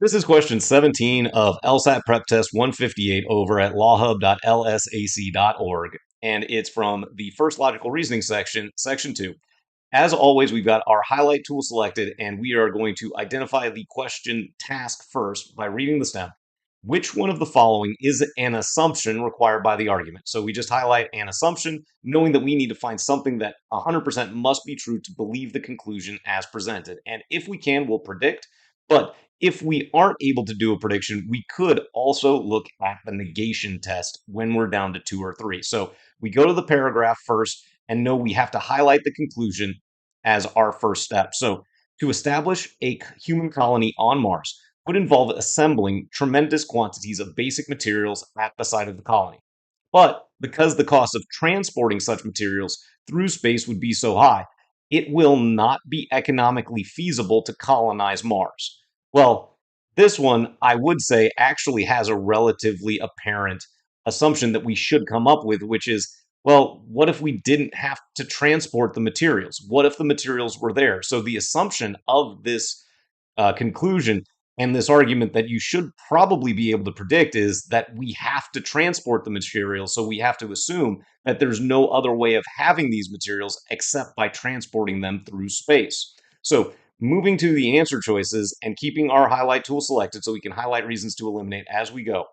This is question 17 of LSAT PrepTest 158 over at lawhub.lsac.org, and it's from the first logical reasoning section, section 2. As always, we've got our highlight tool selected, and we are going to identify the question task first by reading the stem. Which one of the following is an assumption required by the argument? So we just highlight an assumption, knowing that we need to find something that 100% must be true to believe the conclusion as presented. And if we can, we'll predict. But if we aren't able to do a prediction, we could also look at the negation test when we're down to 2 or 3. So we go to the paragraph first and know we have to highlight the conclusion as our first step. So to establish a human colony on Mars would involve assembling tremendous quantities of basic materials at the site of the colony. But because the cost of transporting such materials through space would be so high, it will not be economically feasible to colonize Mars. Well, this one, I would say, actually has a relatively apparent assumption that we should come up with, which is, well, what if we didn't have to transport the materials? What if the materials were there? So the assumption of this conclusion and this argument that you should probably be able to predict is that we have to transport the materials. So we have to assume that there's no other way of having these materials except by transporting them through space. So moving to the answer choices and keeping our highlight tool selected so we can highlight reasons to eliminate as we go.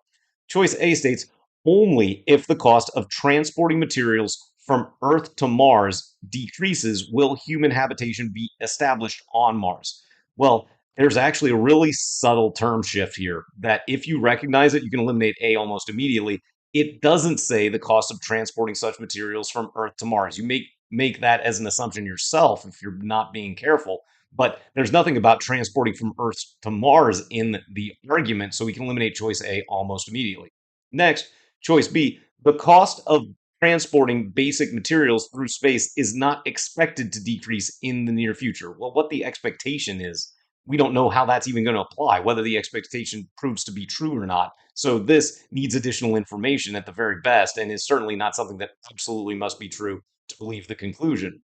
Choice A states, only if the cost of transporting materials from Earth to Mars decreases will human habitation be established on Mars. Well, there's actually a really subtle term shift here that if you recognize it, you can eliminate A almost immediately. It doesn't say the cost of transporting such materials from Earth to Mars. You make that as an assumption yourself if you're not being careful. But there's nothing about transporting from Earth to Mars in the argument, so we can eliminate choice A almost immediately. Next, choice B, the cost of transporting basic materials through space is not expected to decrease in the near future. Well, what the expectation is, we don't know how that's even going to apply, whether the expectation proves to be true or not. So this needs additional information at the very best, and is certainly not something that absolutely must be true to believe the conclusion.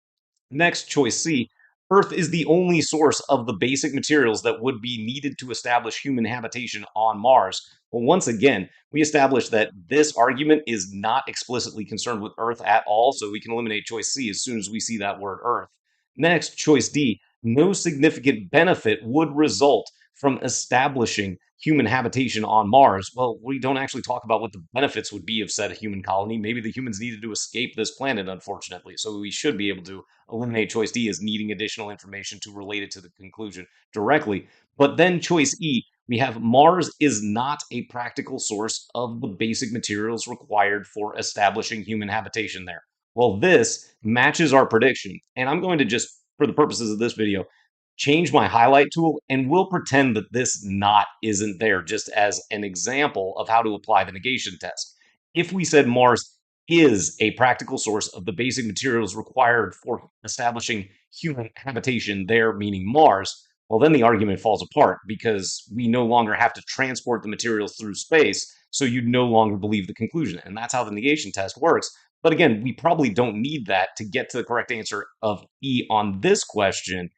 Next, choice C, Earth is the only source of the basic materials that would be needed to establish human habitation on Mars. Well, once again, we established that this argument is not explicitly concerned with Earth at all, so we can eliminate choice C as soon as we see that word Earth. Next, choice D, no significant benefit would result from establishing human habitation on Mars. Well, we don't actually talk about what the benefits would be of said human colony. Maybe the humans needed to escape this planet, unfortunately. So we should be able to eliminate choice D as needing additional information to relate it to the conclusion directly. But then choice E, we have Mars is not a practical source of the basic materials required for establishing human habitation there. Well, this matches our prediction. And I'm going to just, for the purposes of this video, change my highlight tool and we'll pretend that this not isn't there just as an example of how to apply the negation test. If we said Mars is a practical source of the basic materials required for establishing human habitation there, meaning Mars, well, then the argument falls apart because we no longer have to transport the materials through space, so you'd no longer believe the conclusion. And that's how the negation test works. But again, we probably don't need that to get to the correct answer of E on this question